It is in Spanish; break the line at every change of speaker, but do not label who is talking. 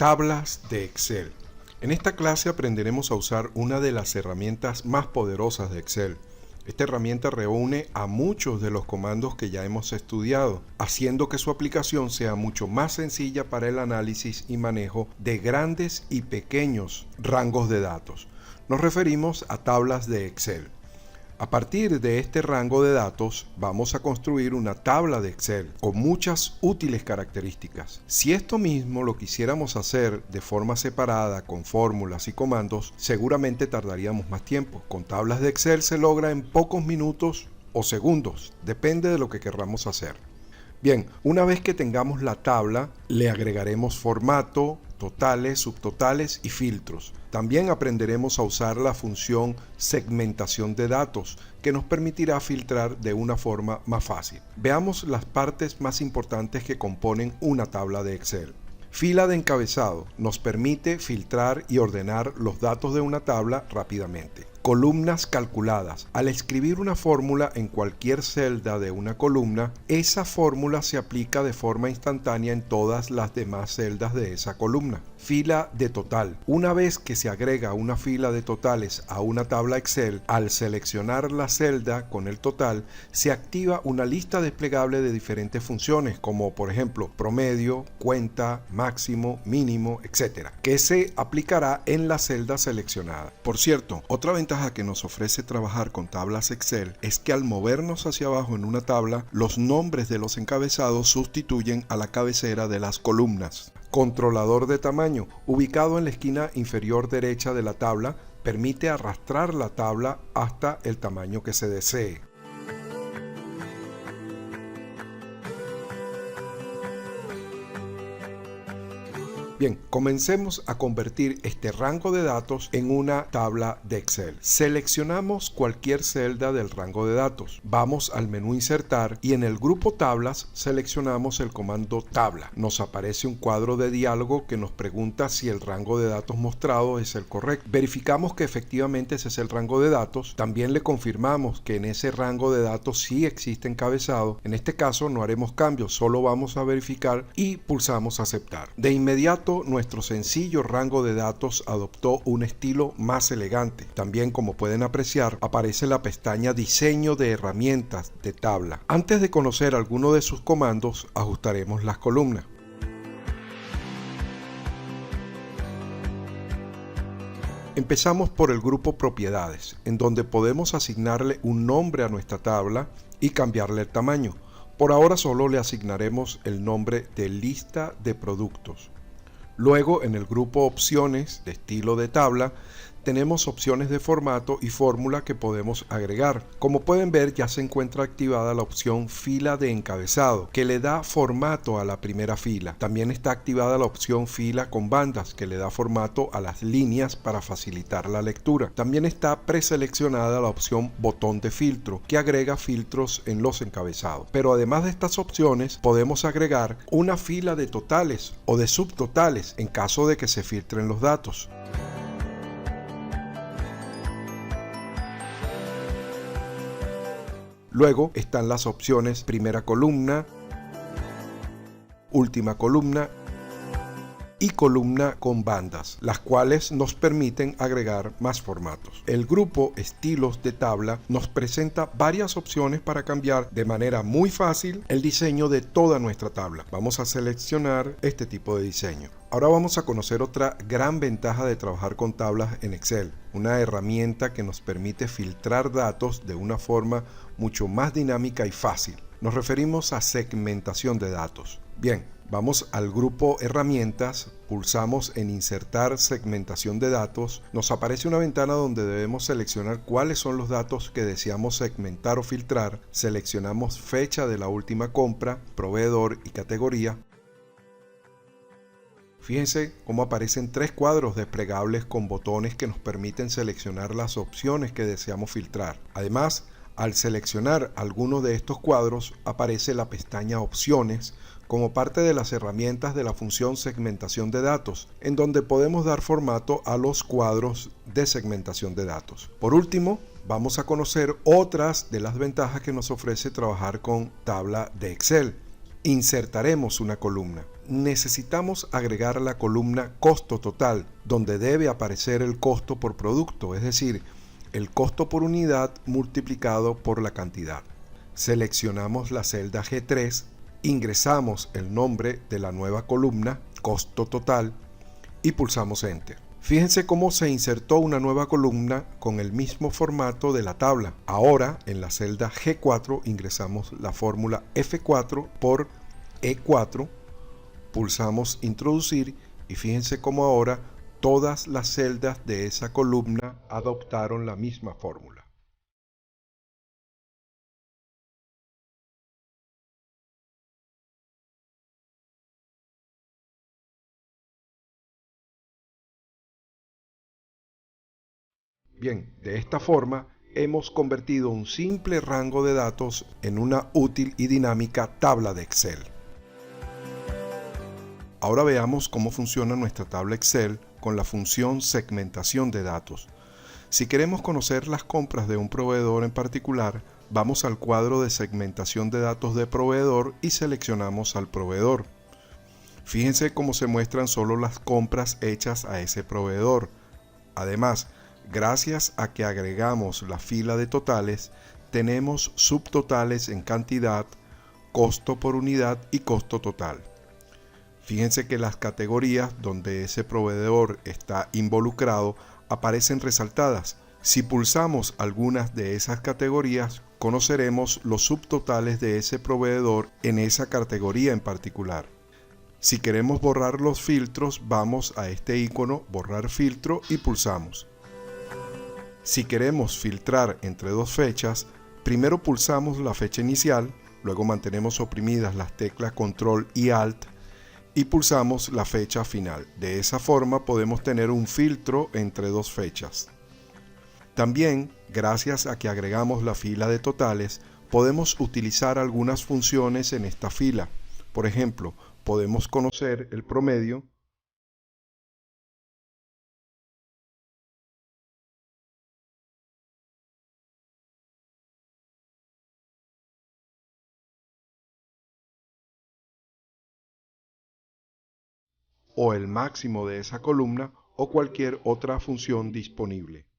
Tablas de Excel. En esta clase aprenderemos a usar una de las herramientas más poderosas de Excel. Esta herramienta reúne a muchos de los comandos que ya hemos estudiado, haciendo que su aplicación sea mucho más sencilla para el análisis y manejo de grandes y pequeños rangos de datos. Nos referimos a tablas de Excel. A partir de este rango de datos vamos a construir una tabla de Excel con muchas útiles características. Si esto mismo lo quisiéramos hacer de forma separada con fórmulas y comandos, seguramente tardaríamos más tiempo. Con tablas de Excel se logra en pocos minutos o segundos, depende de lo que querramos hacer. Bien, una vez que tengamos la tabla, le agregaremos formato, totales, subtotales y filtros. También aprenderemos a usar la función segmentación de datos, que nos permitirá filtrar de una forma más fácil. Veamos las partes más importantes que componen una tabla de Excel. Fila de encabezado nos permite filtrar y ordenar los datos de una tabla rápidamente. Columnas calculadas. Al escribir una fórmula en cualquier celda de una columna, esa fórmula se aplica de forma instantánea en todas las demás celdas de esa columna. Fila de total. Una vez que se agrega una fila de totales a una tabla Excel, al seleccionar la celda con el total, se activa una lista desplegable de diferentes funciones, como por ejemplo promedio, cuenta, máximo, mínimo, etc., que se aplicará en la celda seleccionada. Por cierto, otra ventaja que nos ofrece trabajar con tablas Excel es que al movernos hacia abajo en una tabla, los nombres de los encabezados sustituyen a la cabecera de las columnas. Controlador de tamaño, ubicado en la esquina inferior derecha de la tabla, permite arrastrar la tabla hasta el tamaño que se desee. Bien, comencemos a convertir este rango de datos en una tabla de Excel. Seleccionamos cualquier celda del rango de datos. Vamos al menú Insertar y en el grupo Tablas seleccionamos el comando Tabla. Nos aparece un cuadro de diálogo que nos pregunta si el rango de datos mostrado es el correcto. Verificamos que efectivamente ese es el rango de datos. También le confirmamos que en ese rango de datos sí existe encabezado. En este caso no haremos cambios, solo vamos a verificar y pulsamos Aceptar. De inmediato nuestro sencillo rango de datos adoptó un estilo más elegante. También, como pueden apreciar, aparece la pestaña Diseño de herramientas de tabla. Antes de conocer alguno de sus comandos, ajustaremos las columnas. Empezamos por el grupo Propiedades, en donde podemos asignarle un nombre a nuestra tabla y cambiarle el tamaño. Por ahora solo le asignaremos el nombre de Lista de Productos. Luego, en el grupo Opciones de estilo de tabla, tenemos opciones de formato y fórmula que podemos agregar. Como pueden ver, ya se encuentra activada la opción Fila de encabezado, que le da formato a la primera fila. También está activada la opción Fila con bandas, que le da formato a las líneas para facilitar la lectura. También está preseleccionada la opción Botón de filtro, que agrega filtros en los encabezados. Pero además de estas opciones, podemos agregar una fila de totales o de subtotales en caso de que se filtren los datos. Luego están las opciones primera columna, última columna y columna con bandas, las cuales nos permiten agregar más formatos. El grupo Estilos de tabla nos presenta varias opciones para cambiar de manera muy fácil el diseño de toda nuestra tabla. Vamos a seleccionar este tipo de diseño. Ahora vamos a conocer otra gran ventaja de trabajar con tablas en Excel, una herramienta que nos permite filtrar datos de una forma mucho más dinámica y fácil. Nos referimos a segmentación de datos. Bien, vamos al grupo Herramientas, pulsamos en Insertar segmentación de datos, nos aparece una ventana donde debemos seleccionar cuáles son los datos que deseamos segmentar o filtrar, seleccionamos fecha de la última compra, proveedor y categoría. Fíjense cómo aparecen tres cuadros desplegables con botones que nos permiten seleccionar las opciones que deseamos filtrar. Además, al seleccionar alguno de estos cuadros, aparece la pestaña Opciones como parte de las herramientas de la función segmentación de datos, en donde podemos dar formato a los cuadros de segmentación de datos. Por último, vamos a conocer otras de las ventajas que nos ofrece trabajar con tabla de Excel. Insertaremos una columna. Necesitamos agregar la columna costo total, donde debe aparecer el costo por producto, es decir, el costo por unidad multiplicado por la cantidad. Seleccionamos la celda G3, ingresamos el nombre de la nueva columna, costo total, y pulsamos Enter. Fíjense cómo se insertó una nueva columna con el mismo formato de la tabla. Ahora, en la celda G4, ingresamos la fórmula F4 por E4, pulsamos Introducir y fíjense cómo ahora todas las celdas de esa columna adoptaron la misma fórmula. Bien, de esta forma hemos convertido un simple rango de datos en una útil y dinámica tabla de Excel. Ahora veamos cómo funciona nuestra tabla Excel con la función segmentación de datos. Si queremos conocer las compras de un proveedor en particular, vamos al cuadro de segmentación de datos de proveedor y seleccionamos al proveedor. Fíjense cómo se muestran solo las compras hechas a ese proveedor. Además, gracias a que agregamos la fila de totales, tenemos subtotales en cantidad, costo por unidad y costo total. Fíjense que las categorías donde ese proveedor está involucrado aparecen resaltadas. Si pulsamos algunas de esas categorías, conoceremos los subtotales de ese proveedor en esa categoría en particular. Si queremos borrar los filtros, vamos a este icono Borrar filtro y pulsamos. Si queremos filtrar entre dos fechas, primero pulsamos la fecha inicial, luego mantenemos oprimidas las teclas Control y Alt y pulsamos la fecha final. De esa forma podemos tener un filtro entre dos fechas. También, gracias a que agregamos la fila de totales, podemos utilizar algunas funciones en esta fila. Por ejemplo, podemos conocer el promedio o el máximo de esa columna o cualquier otra función disponible.